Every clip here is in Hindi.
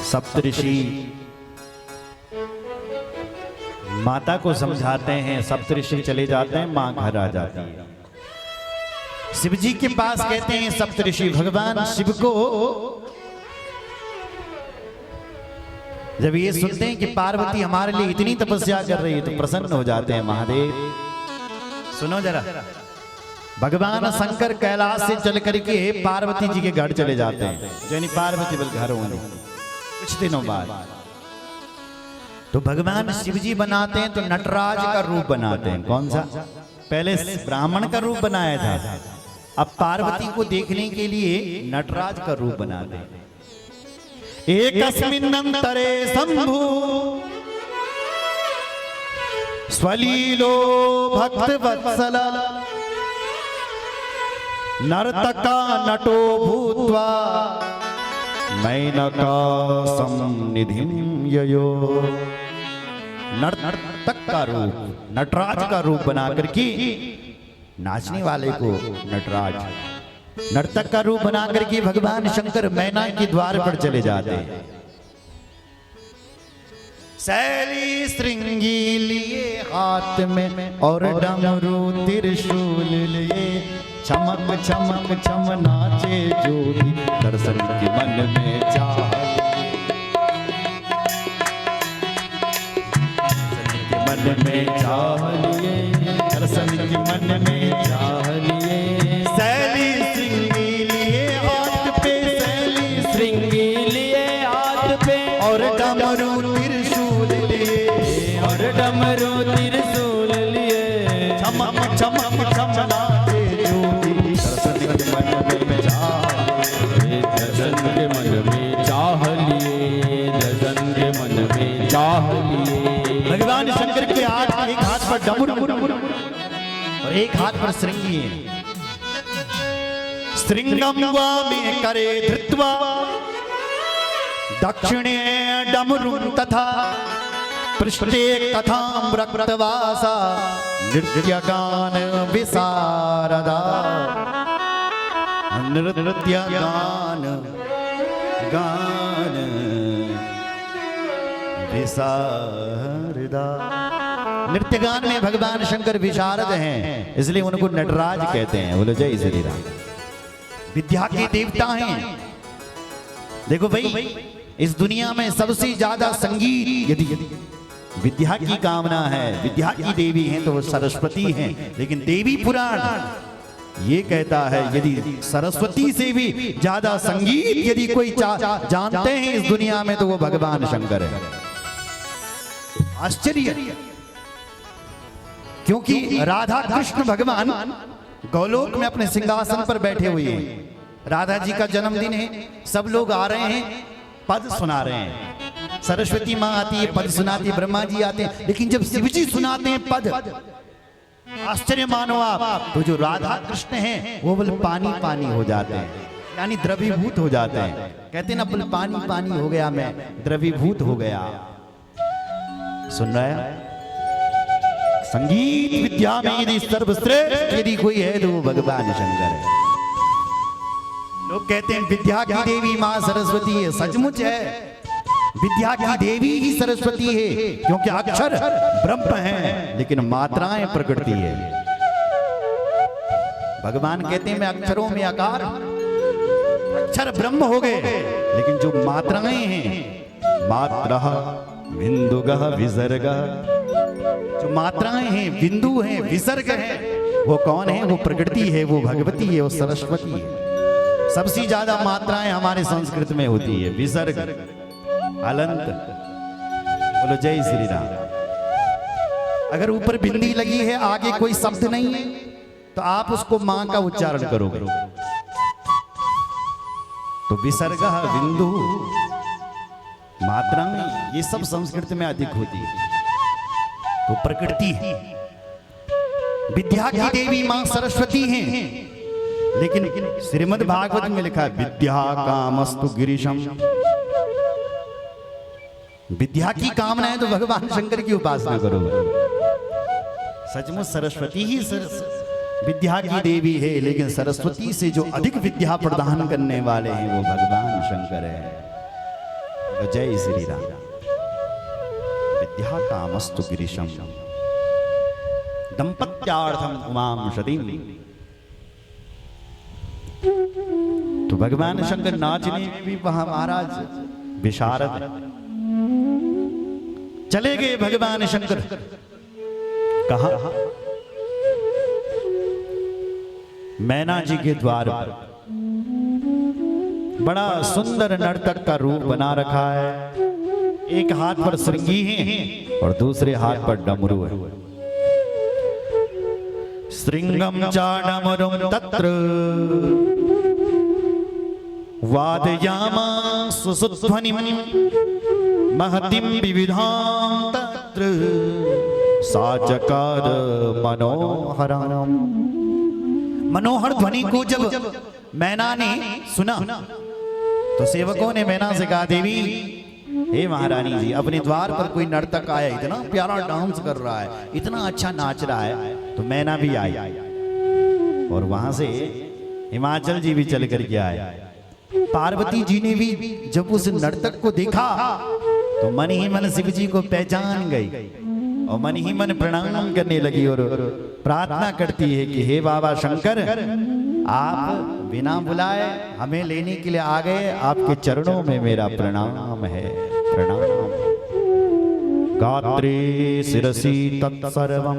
सप्तऋषि माता को समझाते हैं, सप्तऋषि चले जाते हैं, मां घर आ जाती है। शिव जी के पास कहते हैं सप्तऋषि, भगवान शिव को जब ये सुनते हैं कि पार्वती हमारे लिए इतनी तपस्या कर रही है तो प्रसन्न हो जाते हैं। महादेव सुनो जरा, भगवान शंकर कैलाश से चल करके पार्वती जी के घर चले जाते हैं। यानी पार्वती बल घर होंगे कुछ दिनों बाद, तो भगवान शिव जी बनाते हैं तो नटराज का रूप बनाते हैं। कौन सा? पहले ब्राह्मण का रूप बनाया था, अब पार्वती को देखने के लिए नटराज का रूप बनाते हैं। एकस्मिन्नन्तरे शंभु स्वलीलो भक्तवत्सल नर्तका नटो भूत्वा मैनका सन्निधिं ययो। नर्तक का रूप, नटराज का रूप बना करके नाचने वाले को नटराज, नर्तक का रूप बना करके भगवान शंकर मैना के द्वार पर चले जाते हैं। शैली श्रृंगी लिए हाथ में और डमरू त्रिशूल लिए, चमक चमक चम नाचे जो भी दर्शन के मन में चाह, मन में चाह लिए, दर्शन के मन में चाह लिए। शैली श्रृंगी लिए हाथ पे, शैली श्रृंगी लिए हाथ पे और डमरू त्रिशूल लिए, और डमरू त्रिशूल लिए, चमक चमक चम नाचे जो भी दर्शन के मन में चाह, दर्शन के मन में चाह लिए, दर्शन के मन में चाह लिए। भगवान शंकर के हाथ, एक हाथ पर डमरू और एक हाथ पर श्रृंगी है। श्रृंगम वामे करे धृत्वा दक्षिणे डमरुं तथा पृष्ठे कथां रक्तवासा नृत्यगान विशारदा। नृत्यगान गान विशारदा। नृत्य गान में भगवान शंकर विशारद हैं, इसलिए उनको नटराज कहते हैं। बोलो जय श्री राम। विद्या के देवता हैं। देखो भाई, इस दुनिया में सबसे ज्यादा संगीत यदि विद्या की कामना है, विद्या की देवी हैं तो वो सरस्वती हैं। लेकिन देवी पुराण ये कहता है यदि सरस्वती से भी ज्यादा संगीत यदि कोई जानते हैं इस दुनिया में तो वो भगवान शंकर है। आश्चर्य, क्योंकि राधा कृष्ण भगवान गोलोक में अपने सिंहासन पर बैठे हुए हैं। राधा जी का जन्मदिन है, सब लोग आ रहे हैं, पद सुना रहे हैं। सरस्वती माँ आती है, पद सुनाती है, ब्रह्मा जी आते हैं। लेकिन जब शिव जी सुनाते हैं पद, आश्चर्य मानो आप, तो जो राधा कृष्ण हैं वो बोले पानी पानी हो जाते हैं, यानी द्रवीभूत हो जाते हैं। कहते हैं ना, बोले पानी पानी हो गया, मैं द्रवीभूत हो गया। सुन रहा है? संगीत विद्या में यदि सर्वश्रेष्ठ यदि कोई है तो वो भगवान शंकर है। लोग कहते हैं विद्या की देवी मां सरस्वती है, सचमुच है। विद्या की देवी ही सरस्वती है, क्योंकि अक्षर ब्रह्म है लेकिन मात्राएं प्रकृति है। भगवान कहते हैं मैं अक्षरों में आकार, अक्षर ब्रह्म हो गए, लेकिन जो मात्राएं हैं, मात्रा बिंदुगः विसर्गः, जो मात्राएं हैं, बिंदु हैं, विसर्ग हैं, वो कौन है? वो प्रकृति है, वो भगवती है, वो सरस्वती है। सबसे ज्यादा मात्राएं हमारे संस्कृत में होती है, विसर्ग, हलंत। बोलो जय श्री राम। अगर ऊपर बिंदी लगी है, आगे कोई शब्द नहीं है, तो आप उसको मां का उच्चारण करोगे तो विसर्ग, बिंदु, मात्राएं, ये सब संस्कृत में अधिक होती है। तो प्रकृति है। विद्या की देवी मां सरस्वती हैं, लेकिन श्रीमद् भागवत में लिखा है विद्या कामस्तु गिरीशम। विद्या की कामना है तो भगवान शंकर की उपासना करो। सचमुच सरस्वती ही विद्या की देवी है, लेकिन सरस्वती से जो अधिक विद्या प्रदान करने वाले हैं वो भगवान शंकर है। तो जय श्री राम। विद्या कामस्तु गिरीशम दंपत्यार्थम उमाम सतीम। तो भगवान शंकर नाचने में भी वहां महाराज विशारद चले गए। भगवान शंकर कहा? मैना जी के द्वार पर बड़ा सुंदर नर्तक का रूप बना रखा है। एक हाथ पर श्रृंगी है और दूसरे हाथ पर डमरू है। श्रृंगम चा डमरुम तत्र वादयामा सुध्वनिम महतिम विविधां तत्र साचकार मनोहरम। मनोहर ध्वनि को जब मैना ने सुना तो सेवकों ने मैना से कहा, देवी हे महारानी जी, अपने द्वार पर कोई नर्तक आया, इतना प्यारा डांस कर रहा है, इतना अच्छा नाच रहा है। तो मैना भी आई और वहां से हिमाचल जी भी चल करके आए। पार्वती जी ने भी जब उस नर्तक को देखा तो मन ही मन शिव जी को पहचान गई और मन ही मन प्रणाम करने लगी और प्रार्थना करती है कि हे बाबा शंकर, आप बिना बुलाए हमें लेने के लिए आ गए, आपके चरणों में मेरा प्रणाम है, प्रणाम। गात्रे शिरसी तत्सर्वम,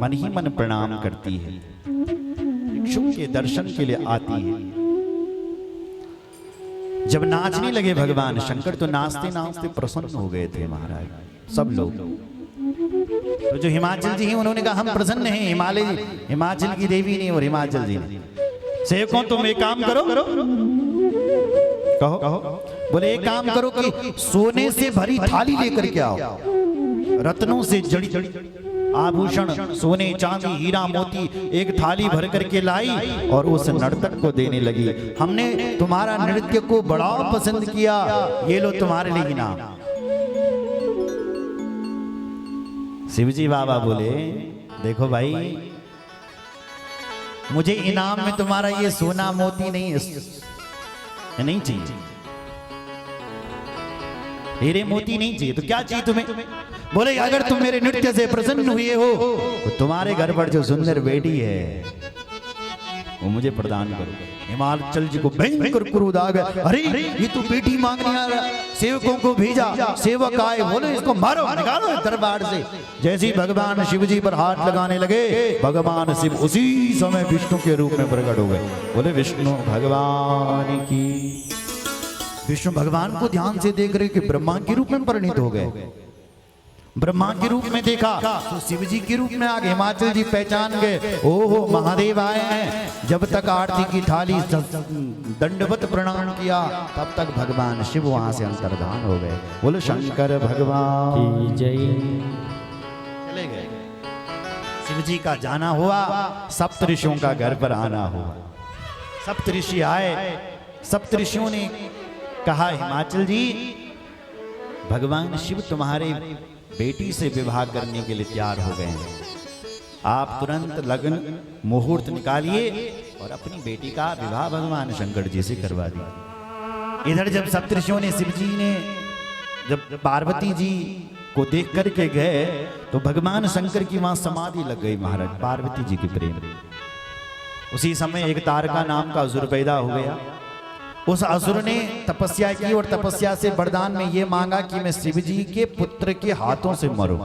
मन ही मन प्रणाम करती है, भिक्षुक के दर्शन के लिए आती है। जब नाचने लगे भगवान शंकर तो नाचते नाचते प्रसन्न हो गए थे महाराज सब लोग। तो जो हिमाचल जी हैं उन्होंने कहा हम प्रसन्न हैं, हिमाचल की देवी ने और हिमाचल जी ने। सेवकों तुम एक काम करो, कहो कहो। बोले एक काम करो कि सोने से भरी थाली लेकर के आओ, रत्नों से जड़ी आभूषण सोने चांदी हीरा मोती एक थाली भर करके लाई और उस नर्तक को देने लगी। हमने तुम्हारा नृत्य को बड़ा पसंद किया, ये लो तुम्हारे लिए इनाम। शिवजी बाबा बोले, देखो भाई, मुझे इनाम में तुम्हारा ये सोना मोती नहीं चाहिए, हीरे मोती नहीं चाहिए। तो क्या चाहिए तुम्हें? बोले अगर तुम मेरे नृत्य से प्रसन्न हुए हो तो तुम्हारे घर पर जो सुंदर बेटी है वो मुझे प्रदान करो। हिमाचल जी को भयंकर क्रोध आ गया, अरे ये तो बेटी मांगने आ रहा। सेवकों को भेजा, सेवक आए, बोले इसको मारो, निकालो दरबार से। जैसे ही भगवान शिव जी पर हाथ लगाने लगे, भगवान शिव उसी समय विष्णु के रूप में प्रकट हो गए। बोले विष्णु भगवान की। विष्णु भगवान को ध्यान से देख रहे कि ब्रह्मा के रूप में परिणित हो गए। ब्रह्मा के रूप में देखा तो शिव जी के रूप में आ गए। हिमाचल जी पहचान गए, ओहो महादेव आए हैं। जब तक आरती की थाली दंडवत प्रणाम किया तब तक भगवान शिव वहां से अंतर्धान हो गए। बोलो शंकर भगवान की जय। चले गए। शिव जी का जाना हुआ, सप्तऋषियों का घर पर आना हुआ। सप्तऋषि आए, सप्तऋषियों ने कहा हिमाचल जी, भगवान शिव तुम्हारे बेटी से विवाह करने के लिए तैयार हो गए हैं, आप तुरंत लगन मुहूर्त निकालिए और अपनी बेटी का विवाह भगवान शंकर जी से करवा दिए। इधर जब सप्तऋषियों ने, शिव जी ने जब पार्वती जी को देख करके गए तो भगवान शंकर की वहां समाधि लग गई महाराज पार्वती जी के प्रेम। उसी समय एक तारका नाम का असुर पैदा हो गया। उस असुर ने तपस्या की और तपस्या से वरदान में यह मांगा कि मैं शिव जी के पुत्र के हाथों से मरूं,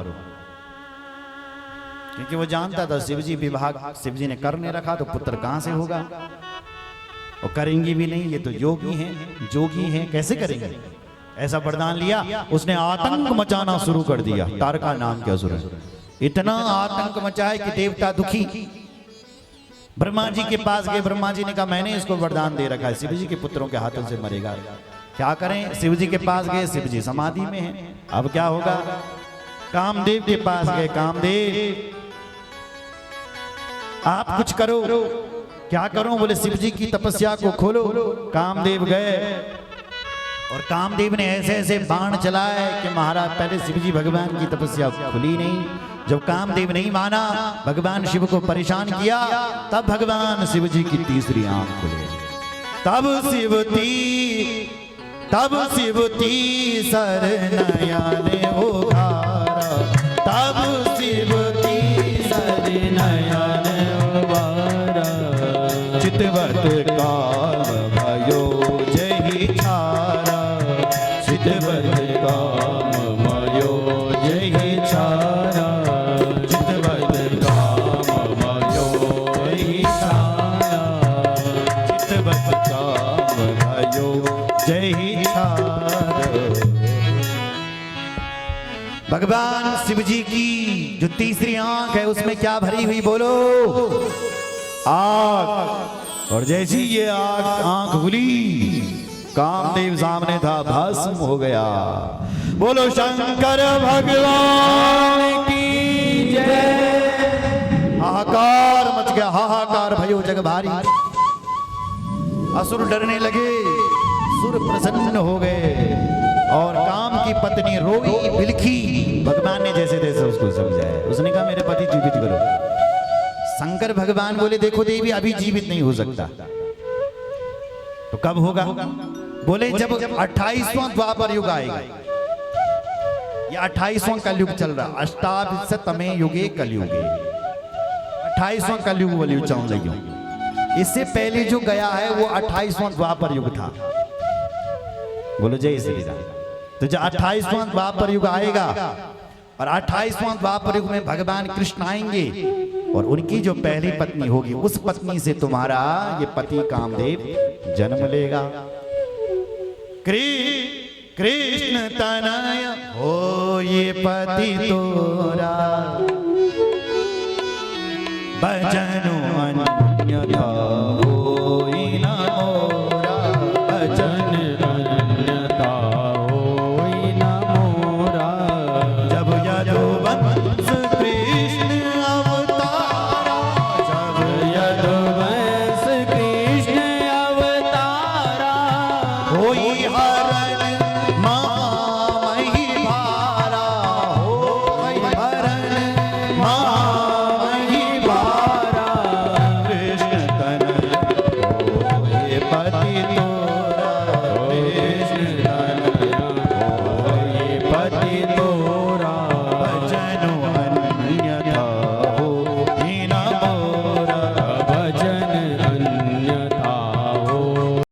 क्योंकि वो जानता था शिव जी विवाह शिव जी ने करने रखा तो पुत्र कहां से होगा, और करेंगे भी नहीं, ये तो योगी हैं, कैसे करेंगे। ऐसा वरदान लिया, उसने आतंक मचाना शुरू कर दिया। तारका नाम के असुर इतना आतंक मचाया कि देवता दुखी। ब्रह्मा जी के पास गए, ब्रह्मा जी ने कहा मैंने इसको वरदान दे रखा है, शिव जी के पुत्रों के हाथों से मरेगा, क्या करें। शिव जी के पास गए, शिव जी समाधि में हैं, अब क्या होगा। कामदेव के पास गए, कामदेव आप कुछ करो। क्या करूं? बोले शिव जी की तपस्या को खोलो। कामदेव गए और कामदेव ने ऐसे ऐसे बाण चलाए कि महाराज पहले शिव जी भगवान की तपस्या खुली नहीं। जब कामदेव नहीं माना, भगवान शिव को परेशान किया, तब भगवान शिव जी की तीसरी आंख खुले। तब शिव तीसर नयन उघारा, तब शिव तीसर नयन उघारा। चितवत काल भयो जहि छारा, चितवत काम भयो जहि छारा, चितवत काम भयो जहि छारा, चितवत काम भयो जहि छारा। भगवान शिव जी की जो तीसरी आंख है उसमें क्या भरी हुई बोलो? आग। और जैसी ये आंख खुली, कामदेव सामने था, भस्म हो गया। बोलो शंकर भगवान की जय। हाहाकार मच गया, हाहाकार भयो जग भारी। असुर डरने लगे, सुर प्रसन्न हो गए और काम की पत्नी रोई बिलखी। भगवान ने जैसे तैसे उसको समझाया। उसने कहा मेरे पति जीवित करो। शंकर भगवान बोले देखो देवी अभी जीवित नहीं हो सकता। तो कब होगा? बोले जब 28वां द्वापर युग आएगा। ये 28वां कलयुग चल रहा, अष्टाविंशतमे युगे कलयुगे, 28वां कलयुग वाली चल रही हूं। इससे पहले जो गया है वो 28वां द्वापर युग था। बोलो जय श्री राम। तो जो 28वां द्वापर युग आएगा और 28वां द्वापर युग में भगवान कृष्ण आएंगे और उनकी जो पहली पत्नी होगी उस पत्नी से तुम्हारा ये पति कामदेव जन्म लेगा। कृष्ण तनय हो ये पति तोरा, भजनु अन्यथा